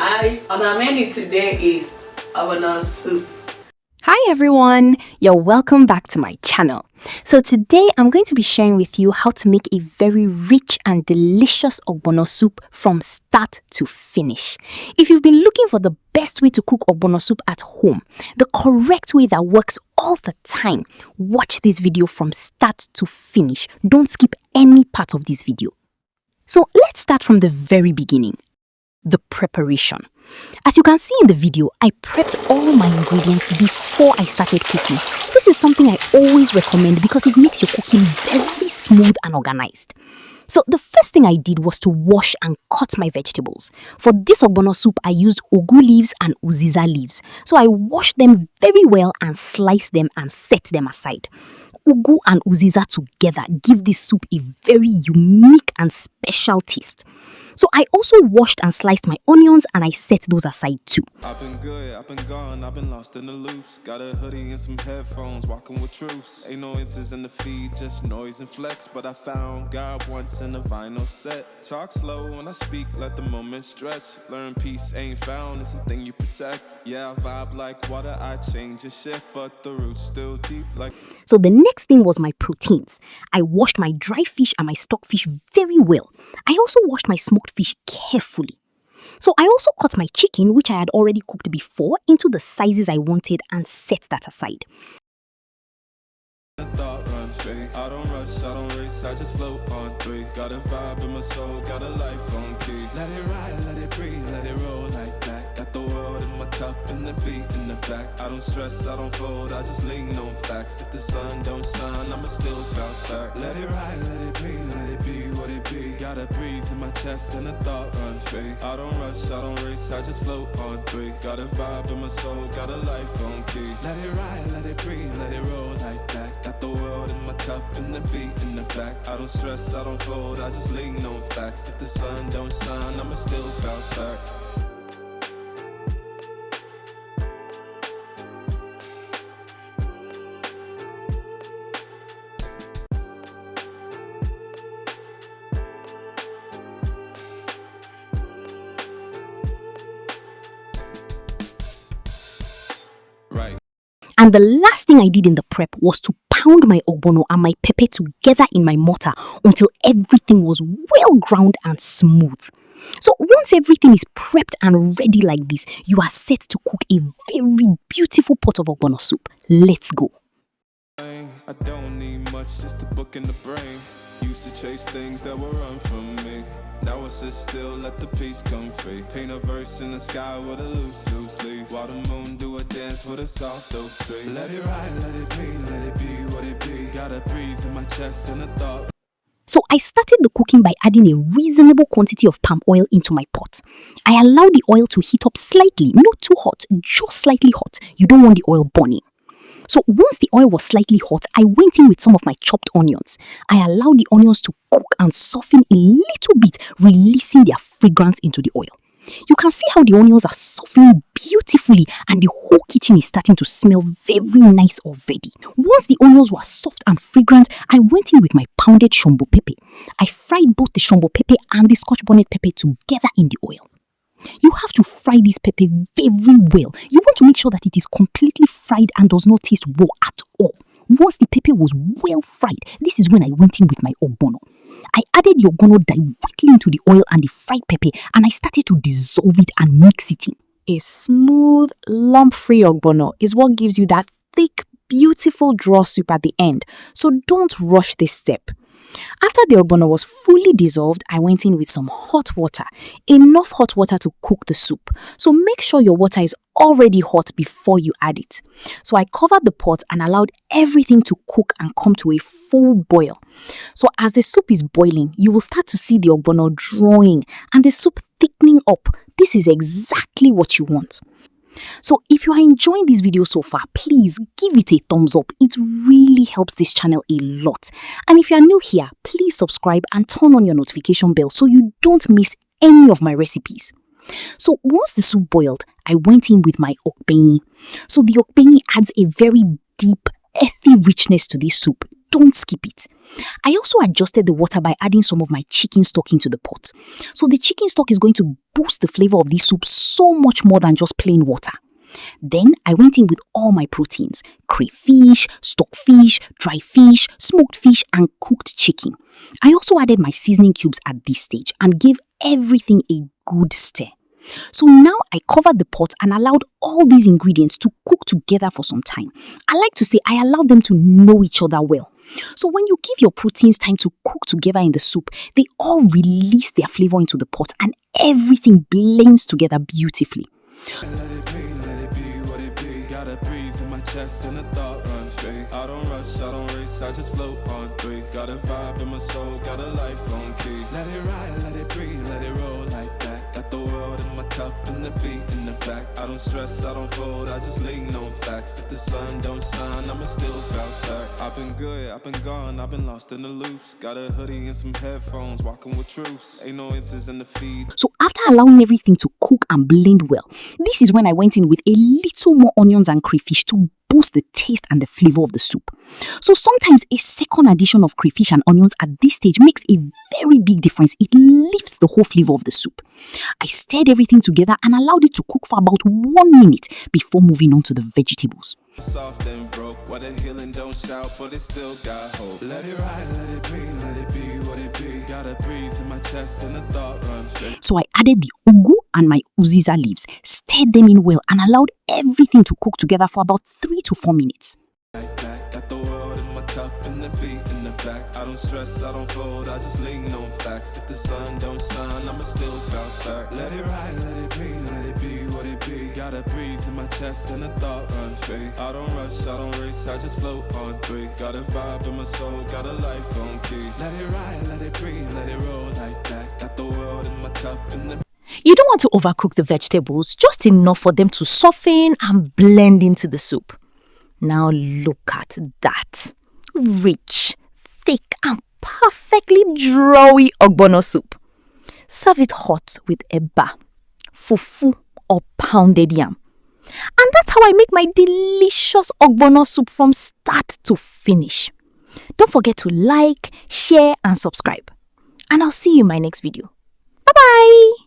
Hi, on our menu today is ogbono soup. Hi everyone, you're welcome back to my channel. So today I'm going to be sharing with you how to make a very rich and delicious ogbono soup from start to finish. If you've been looking for the best way to cook ogbono soup at home, the correct way that works all the time, watch this video from start to finish. Don't skip any part of this video. So let's start from the very beginning. The preparation. As you can see in the video, I prepped all my ingredients before I started cooking. This is something I always recommend because it makes your cooking very smooth and organized. So the first thing I did was to wash and cut my vegetables. For this ogbono soup, I used ugu leaves and uziza leaves. So I washed them very well and sliced them and set them aside. Ugu and uziza together give this soup a very unique and special taste. So I also washed and sliced my onions and I set those aside too. I've been good, I've been gone, I've been lost in the loops. Got a hoodie and some headphones, walking with truths. Ain't no inches in the feed, just noise and flex. But I found God once in a vinyl set. Talk slow when I speak, let the moment stretch. Learn peace ain't found, it's a thing you protect. Yeah, I vibe like water, I change and shift, but the roots still deep like... So the next thing was my proteins. I washed my dry fish and my stockfish very well. I also washed my smoked fish carefully. So I also cut my chicken, which I had already cooked before, into the sizes I wanted and set that aside. I don't rush, I don't race, I just float on three. Got a vibe in my soul, got a life on key. Let it ride, let it breathe, let it roll like that. Got the world in my cup and the beat in the back. I don't stress, I don't fold, I just lean on facts. If the sun don't shine, I'ma still bounce back. Let it ride, let it breathe, let it be what it be. Got a breeze in my chest and a thought run free. I don't rush, I don't race, I just float on three. Got a vibe in my soul, got a life on key. Let it ride, let it breathe, let it roll like that. Got the world in my cup and the beat in the back. I don't stress, I don't fold, I just lean on facts. If the sun don't shine, I'ma still bounce back. Right. And the last thing I did in the prep was to pound my ogbono and my pepper together in my mortar until everything was well ground and smooth. So once everything is prepped and ready like this, you are set to cook a very beautiful pot of ogbono soup. Let's go. I don't need much, just a book in the brain. Used to chase things that were run from me. Now I sit still, let the peace come free. Paint a verse in the sky with a loose leaf. While the moon do a dance with a soft oak tree. Let it ride, let it be, let it be what it be. Got a breeze in my chest and a thought. So I started the cooking by adding a reasonable quantity of palm oil into my pot. I allowed the oil to heat up slightly, not too hot, just slightly hot. You don't want the oil burning. So once the oil was slightly hot, I went in with some of my chopped onions. I allowed the onions to cook and soften a little bit, releasing their fragrance into the oil. You can see how the onions are softening beautifully and the whole kitchen is starting to smell very nice already. Once the onions were soft and fragrant, I went in with my pounded shombo pepper. I fried both the shombo pepper and the scotch bonnet pepper together in the oil. You have to fry this pepper very well. You want to make sure that it is completely fried and does not taste raw at all. Once the pepper was well fried, this is when I went in with my ogbono. I added the ogbono directly into the oil and the fried pepper and I started to dissolve it and mix it in. A smooth, lump-free ogbono is what gives you that thick, beautiful draw soup at the end. So don't rush this step. After the ogbono was fully dissolved, I went in with some hot water. Enough hot water to cook the soup. So make sure your water is already hot before you add it. So I covered the pot and allowed everything to cook and come to a full boil. So as the soup is boiling, you will start to see the ogbono drawing and the soup thickening up. This is exactly what you want. So if you are enjoying this video so far, please give it a thumbs up. It really helps this channel a lot. And if you are new here, please subscribe and turn on your notification bell so you don't miss any of my recipes. So once the soup boiled, I went in with my ogbono. So the ogbono adds a very deep, earthy richness to this soup. Don't skip it. I also adjusted the water by adding some of my chicken stock into the pot. So the chicken stock is going to boost the flavor of this soup so much more than just plain water. Then I went in with all my proteins: crayfish, stockfish, dry fish, smoked fish, and cooked chicken. I also added my seasoning cubes at this stage and gave everything a good stir. So now I covered the pot and allowed all these ingredients to cook together for some time. I like to say I allowed them to know each other well. So when you give your proteins time to cook together in the soup, they all release their flavor into the pot and everything blends together beautifully. Let it be what it be. Got a breeze in my chest and a thought run free. I don't rush, I don't race, I just float on three. Got a vibe in my soul, got a life on key. Let it ride, let it breathe, let it roll like that. Got the world in my cup and the beat in the back. I don't stress, I don't fold, I just lean on facts. If the sun don't shine, I'ma still bounce back. I've been good, I've been gone, I've been lost in the loops. Got a hoodie and some headphones, walking with truths. Ain't no inches in the feed. So after allowing everything to cook and blend well, this is when I went in with a little more onions and crayfish to boost the taste and the flavor of the soup. So sometimes a second addition of crayfish and onions at this stage makes a very big difference. It lifts the whole flavor of the soup. I stirred everything together and allowed it to cook for about 1 minute before moving on to the vegetables. Soft and broke, what a healing don't shout, but it still got hope. Let it ride, let it breathe, let it be what it be. Got a breeze in my chest and a thought run straight. So I added the ugu and my uziza leaves, stirred them in well and allowed everything to cook together for about 3 to 4 minutes. Like that, got the world in my cup and the beat in the back. I don't stress, I don't fold, I just lean on facts. If the sun don't shine, I'ma still bounce back. Let it ride, let it breathe, let it be what it be. Got a breeze in my chest and a thought run free. I don't rush, I don't race, I just float on three. Got a vibe in my soul, got a life on key. Let it ride, let it breathe, let it roll like that. Got the world in my cup and the You don't want to overcook the vegetables, just enough for them to soften and blend into the soup. Now look at that. Rich, thick and perfectly drawy ogbono soup. Serve it hot with eba, fufu or pounded yam. And that's how I make my delicious ogbono soup from start to finish. Don't forget to like, share and subscribe. And I'll see you in my next video. Bye-bye!